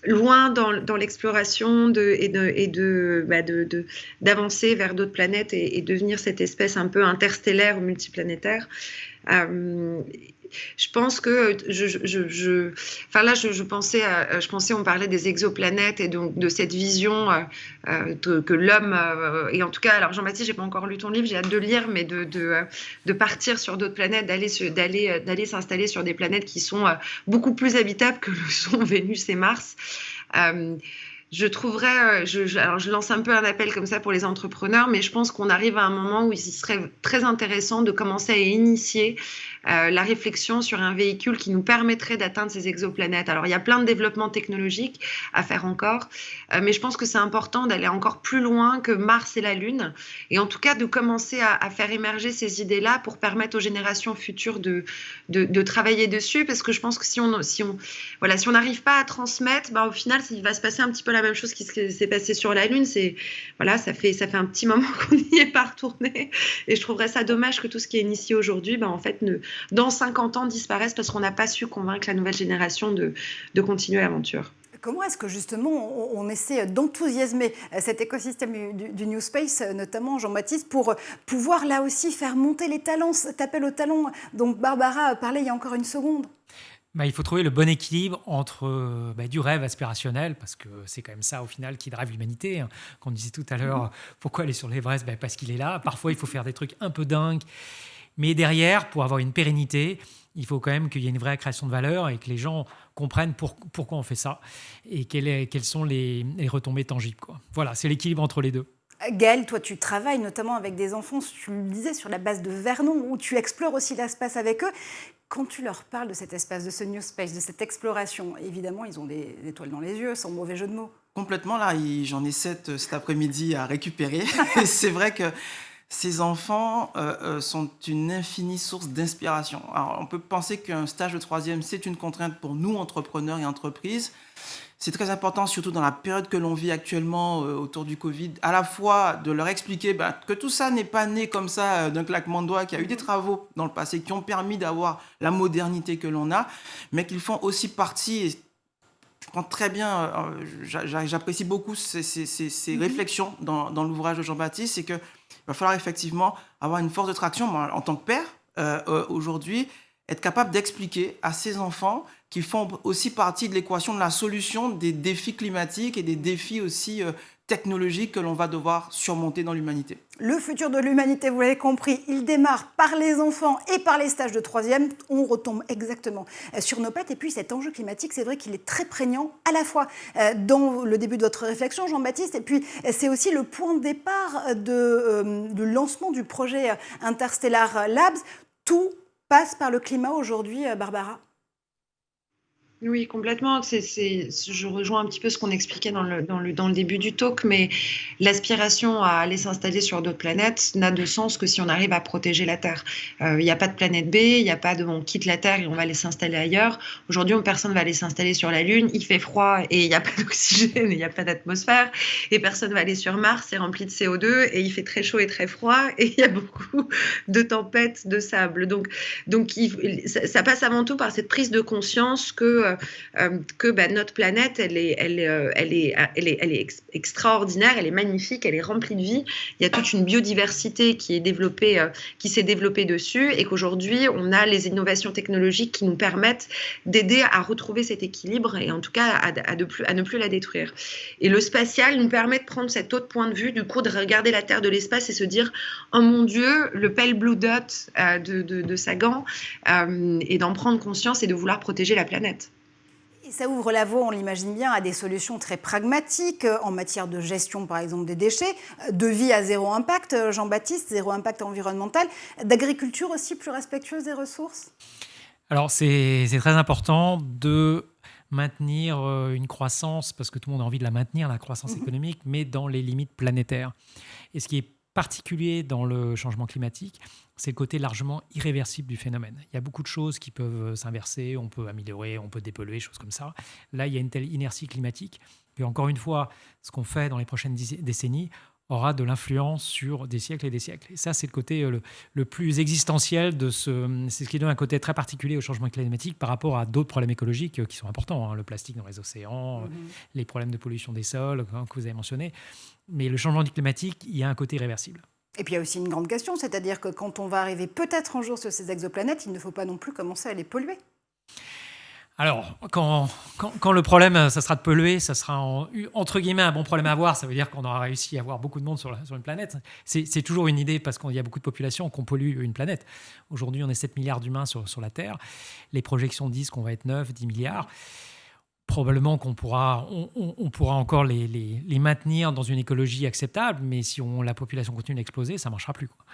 loin dans l'exploration d'avancer vers d'autres planètes et devenir cette espèce un peu interstellaire ou multiplanétaire. Je pense que je pensais, on parlait des exoplanètes et donc de cette vision que l'homme et en tout cas, alors Jean-Baptiste, j'ai pas encore lu ton livre, j'ai hâte de le lire, mais de partir sur d'autres planètes, d'aller s'installer sur des planètes qui sont beaucoup plus habitables que le sont Vénus et Mars. Je trouverais, alors je lance un peu un appel comme ça pour les entrepreneurs, mais je pense qu'on arrive à un moment où il serait très intéressant de commencer à initier la réflexion sur un véhicule qui nous permettrait d'atteindre ces exoplanètes. Alors, il y a plein de développements technologiques à faire encore, mais je pense que c'est important d'aller encore plus loin que Mars et la Lune, et en tout cas de commencer à faire émerger ces idées-là pour permettre aux générations futures de travailler dessus, parce que je pense que si on n'arrive pas à transmettre, au final, il va se passer un petit peu la même chose qui s'est passé sur la Lune. Ça fait un petit moment qu'on n'y est pas retourné, et je trouverais ça dommage que tout ce qui est initié aujourd'hui, en fait, dans 50 ans disparaisse parce qu'on n'a pas su convaincre la nouvelle génération de continuer l'aventure. Comment est-ce que justement on essaie d'enthousiasmer cet écosystème du New Space, notamment Jean-Baptiste, pour pouvoir là aussi faire monter les talents, cet appel aux talents dont Barbara parlait il y a encore une seconde? Il faut trouver le bon équilibre entre du rêve aspirationnel, parce que c'est quand même ça au final qui drive l'humanité. Qu'on disait tout à l'heure, pourquoi aller sur l'Everest? Parce qu'il est là. Parfois, il faut faire des trucs un peu dingues. Mais derrière, pour avoir une pérennité, il faut quand même qu'il y ait une vraie création de valeur et que les gens comprennent pourquoi on fait ça et quelles sont les retombées tangibles, quoi. Voilà, c'est l'équilibre entre les deux. Gaëlle, toi, tu travailles notamment avec des enfants, tu le disais, sur la base de Vernon, où tu explores aussi l'espace avec eux. Quand tu leur parles de cet espace, de ce New Space, de cette exploration, évidemment, ils ont des étoiles dans les yeux, sans mauvais jeu de mots. Complètement, là, j'en ai 7 cet après-midi à récupérer. Et c'est vrai que ces enfants sont une infinie source d'inspiration. Alors, on peut penser qu'un stage de troisième, c'est une contrainte pour nous, entrepreneurs et entreprises. C'est très important, surtout dans la période que l'on vit actuellement autour du Covid, à la fois de leur expliquer que tout ça n'est pas né comme ça d'un claquement de doigts, qu'il y a eu des travaux dans le passé qui ont permis d'avoir la modernité que l'on a, mais qu'ils font aussi partie, et je prends très bien, j'apprécie beaucoup ces réflexions dans l'ouvrage de Jean-Baptiste, c'est qu'il va falloir effectivement avoir une force de traction. Moi, en tant que père, aujourd'hui, être capable d'expliquer à ces enfants qui font aussi partie de l'équation de la solution des défis climatiques et des défis aussi technologiques que l'on va devoir surmonter dans l'humanité. Le futur de l'humanité, vous l'avez compris, il démarre par les enfants et par les stages de troisième. On retombe exactement sur nos pattes. Et puis cet enjeu climatique, c'est vrai qu'il est très prégnant à la fois dans le début de votre réflexion, Jean-Baptiste, et puis c'est aussi le point de départ de lancement du projet Interstellar Labs. Tout passe par le climat aujourd'hui, Barbara? Oui, complètement. Je rejoins un petit peu ce qu'on expliquait dans le début du talk, mais l'aspiration à aller s'installer sur d'autres planètes n'a de sens que si on arrive à protéger la Terre. Il n'y a pas de planète B, il n'y a pas de on quitte la Terre et on va aller s'installer ailleurs. Aujourd'hui, personne ne va aller s'installer sur la Lune, il fait froid et il n'y a pas d'oxygène et il n'y a pas d'atmosphère, et personne ne va aller sur Mars, c'est rempli de CO2 et il fait très chaud et très froid et il y a beaucoup de tempêtes de sable. Donc ça passe avant tout par cette prise de conscience que notre planète, elle est extraordinaire, elle est magnifique, elle est remplie de vie. Il y a toute une biodiversité qui s'est développée dessus, et qu'aujourd'hui, on a les innovations technologiques qui nous permettent d'aider à retrouver cet équilibre et en tout cas à ne plus la détruire. Et le spatial nous permet de prendre cet autre point de vue, du coup, de regarder la Terre de l'espace et se dire « Oh mon Dieu, le pale blue dot de Sagan », et d'en prendre conscience et de vouloir protéger la planète. Et ça ouvre la voie, on l'imagine bien, à des solutions très pragmatiques en matière de gestion, par exemple, des déchets, de vie à zéro impact, Jean-Baptiste, zéro impact environnemental, d'agriculture aussi plus respectueuse des ressources. Alors, c'est très important de maintenir une croissance, parce que tout le monde a envie de la maintenir, la croissance économique, mais dans les limites planétaires. Et ce qui est particulier dans le changement climatique, c'est le côté largement irréversible du phénomène. Il y a beaucoup de choses qui peuvent s'inverser, on peut améliorer, on peut dépolluer, choses comme ça. Là, il y a une telle inertie climatique que, encore une fois, ce qu'on fait dans les prochaines décennies aura de l'influence sur des siècles et des siècles. Et ça, c'est le côté le plus existentiel de c'est ce qui donne un côté très particulier au changement climatique par rapport à d'autres problèmes écologiques qui sont importants, hein, le plastique dans les océans, les problèmes de pollution des sols, que vous avez mentionnés. Mais le changement climatique, il y a un côté irréversible. Et puis il y a aussi une grande question, c'est-à-dire que quand on va arriver peut-être un jour sur ces exoplanètes, il ne faut pas non plus commencer à les polluer. Alors, quand le problème, ça sera de polluer, ça sera entre guillemets un bon problème à avoir. Ça veut dire qu'on aura réussi à avoir beaucoup de monde sur une planète. C'est toujours une idée parce qu'il y a beaucoup de populations qu'on pollue une planète. Aujourd'hui, on est 7 milliards d'humains sur la Terre. Les projections disent qu'on va être 9, 10 milliards. Probablement qu'on pourra, on pourra encore les maintenir dans une écologie acceptable, mais si la population continue d'exploser, ça ne marchera plus, quoi.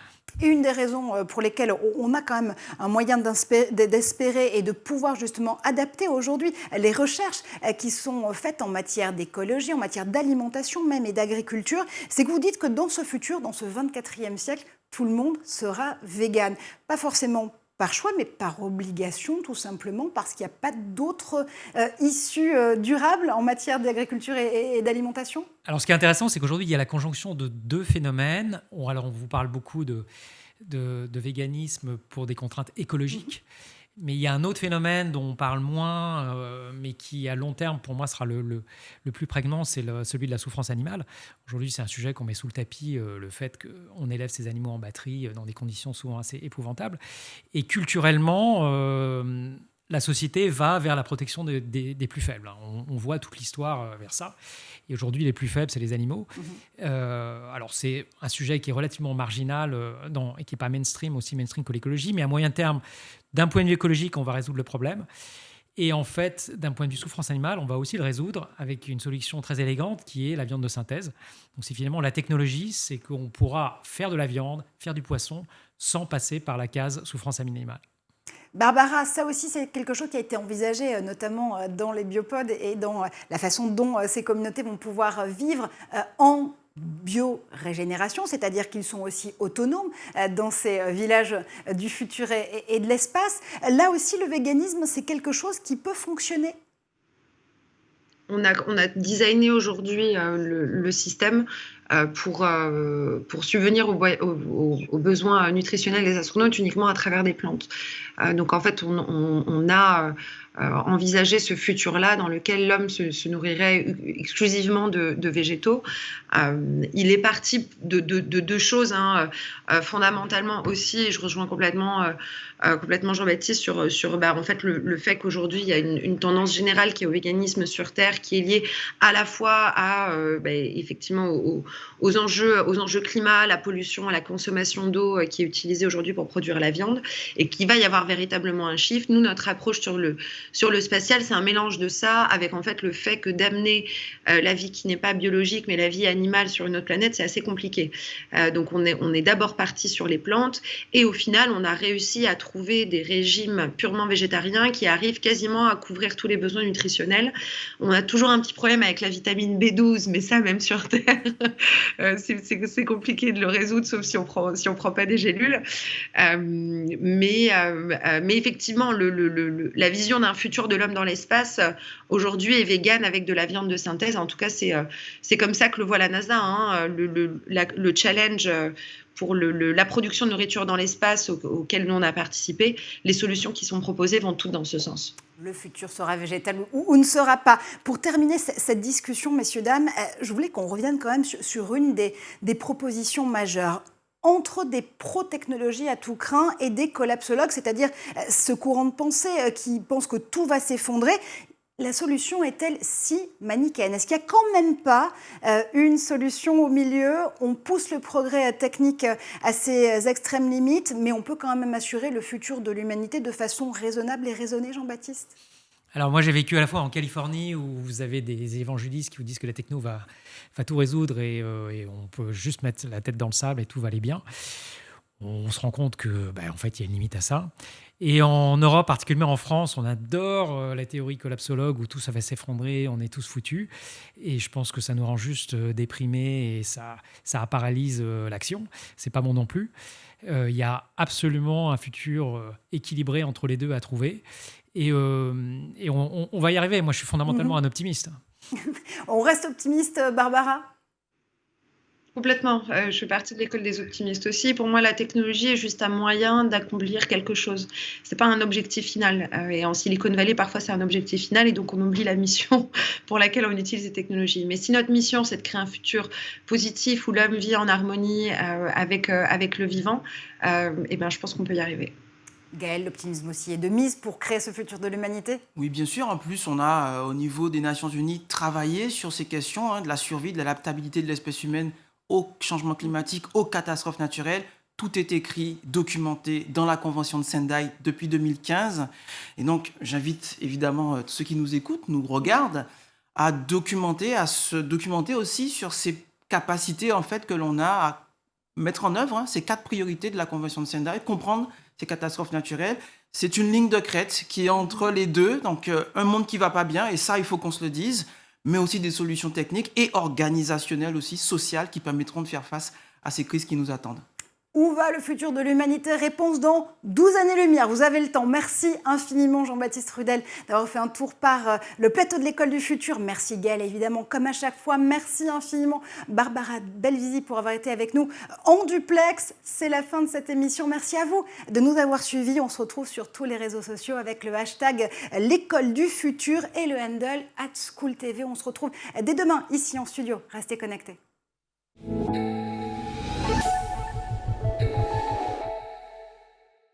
Et une des raisons pour lesquelles on a quand même un moyen d'espérer et de pouvoir justement adapter aujourd'hui les recherches qui sont faites en matière d'écologie, en matière d'alimentation même et d'agriculture, c'est que vous dites que dans ce futur, dans ce 24e siècle, tout le monde sera vegan. Pas forcément par choix, mais par obligation, tout simplement, parce qu'il n'y a pas d'autres issues durables en matière d'agriculture et d'alimentation. Alors, ce qui est intéressant, c'est qu'aujourd'hui, il y a la conjonction de deux phénomènes. Alors, on vous parle beaucoup de véganisme pour des contraintes écologiques. Mais il y a un autre phénomène dont on parle moins, mais qui, à long terme, pour moi, sera le plus prégnant, c'est celui de la souffrance animale. Aujourd'hui, c'est un sujet qu'on met sous le tapis, le fait qu'on élève ces animaux en batterie dans des conditions souvent assez épouvantables. Et culturellement, la société va vers la protection des plus faibles. On voit toute l'histoire vers ça. Et aujourd'hui, les plus faibles, c'est les animaux. Alors, c'est un sujet qui est relativement marginal et qui n'est pas mainstream, aussi mainstream que l'écologie. Mais à moyen terme, d'un point de vue écologique, on va résoudre le problème. Et en fait, d'un point de vue souffrance animale, on va aussi le résoudre avec une solution très élégante qui est la viande de synthèse. Donc, c'est finalement la technologie, c'est qu'on pourra faire de la viande, faire du poisson, sans passer par la case souffrance animale. Barbara, ça aussi, c'est quelque chose qui a été envisagé, notamment dans les biopodes et dans la façon dont ces communautés vont pouvoir vivre en biorégénération, c'est-à-dire qu'ils sont aussi autonomes dans ces villages du futur et de l'espace. Là aussi, le véganisme, c'est quelque chose qui peut fonctionner. On a designé aujourd'hui le système pour subvenir aux besoins nutritionnels des astronautes uniquement à travers des plantes. Donc en fait, on a envisagé ce futur-là dans lequel l'homme se nourrirait exclusivement de végétaux. Il est parti de deux choses, fondamentalement aussi, et je rejoins complètement Jean-Baptiste sur en fait, le fait qu'aujourd'hui, il y a une tendance générale qui est au véganisme sur Terre, qui est liée à la fois à effectivement aux enjeux climat, la pollution, à la consommation d'eau qui est utilisée aujourd'hui pour produire la viande, et qu'il va y avoir véritablement un shift. Nous, notre approche sur le spatial, c'est un mélange de ça avec en fait le fait que d'amener la vie qui n'est pas biologique, mais la vie animale sur une autre planète, c'est assez compliqué. Donc on est d'abord parti sur les plantes, et au final, on a réussi à trouver des régimes purement végétariens qui arrivent quasiment à couvrir tous les besoins nutritionnels. On a toujours un petit problème avec la vitamine B12, mais ça, même sur Terre, c'est compliqué de le résoudre, sauf si on prend pas des gélules. Mais effectivement, la vision d'un futur de l'homme dans l'espace aujourd'hui est végane avec de la viande de synthèse. En tout cas, c'est comme ça que le voit la NASA. Le challenge pour la production de nourriture dans l'espace auquel nous on a participé, les solutions qui sont proposées vont toutes dans ce sens. Le futur sera végétal ou ne sera pas. Pour terminer cette discussion, messieurs, dames, je voulais qu'on revienne quand même sur une des propositions majeures. Entre des pro-technologies à tout crin et des collapsologues, c'est-à-dire ce courant de pensée qui pense que tout va s'effondrer, la solution est-elle si manichéenne? Est-ce qu'il n'y a quand même pas une solution au milieu? On pousse le progrès technique à ses extrêmes limites, mais on peut quand même assurer le futur de l'humanité de façon raisonnable et raisonnée, Jean-Baptiste? Alors moi, j'ai vécu à la fois en Californie, où vous avez des évangélistes qui vous disent que la techno va tout résoudre et on peut juste mettre la tête dans le sable et tout va aller bien. On se rend compte que, en fait, il y a une limite à ça. Et en Europe, particulièrement en France, on adore la théorie collapsologue où tout ça va s'effondrer, on est tous foutus. Et je pense que ça nous rend juste déprimés et ça paralyse l'action. C'est pas bon non plus. Il y a absolument un futur équilibré entre les deux à trouver. Et on va y arriver. Moi, je suis fondamentalement un optimiste. On reste optimiste, Barbara? Complètement. Je fais partie de l'école des optimistes aussi. Pour moi, la technologie est juste un moyen d'accomplir quelque chose. C'est pas un objectif final. Et en Silicon Valley, parfois, c'est un objectif final et donc on oublie la mission pour laquelle on utilise les technologies. Mais si notre mission, c'est de créer un futur positif où l'homme vit en harmonie avec le vivant, eh ben, je pense qu'on peut y arriver. Gaël, l'optimisme aussi est de mise pour créer ce futur de l'humanité? Oui, bien sûr. En plus, on a, au niveau des Nations Unies, travaillé sur ces questions de la survie, de l'adaptabilité de l'espèce humaine au changement climatique, aux catastrophes naturelles. Tout est écrit, documenté dans la Convention de Sendai depuis 2015. Et donc, j'invite évidemment ceux qui nous écoutent, nous regardent, à se documenter aussi sur ces capacités en fait, que l'on a à mettre en œuvre ces 4 priorités de la Convention de Sendai, comprendre ces catastrophes naturelles. C'est une ligne de crête qui est entre les deux, donc un monde qui ne va pas bien, et ça, il faut qu'on se le dise, mais aussi des solutions techniques et organisationnelles aussi, sociales, qui permettront de faire face à ces crises qui nous attendent. Où va le futur de l'humanité? Réponse dans 12 années-lumière. Vous avez le temps. Merci infiniment, Jean-Baptiste Rudel, d'avoir fait un tour par le plateau de l'École du Futur. Merci, Gaël, évidemment, comme à chaque fois. Merci infiniment, Barbara Belvisi, pour avoir été avec nous en duplex. C'est la fin de cette émission. Merci à vous de nous avoir suivis. On se retrouve sur tous les réseaux sociaux avec le hashtag l'École du Futur et le handle @SchoolTV. On se retrouve dès demain, ici en studio. Restez connectés.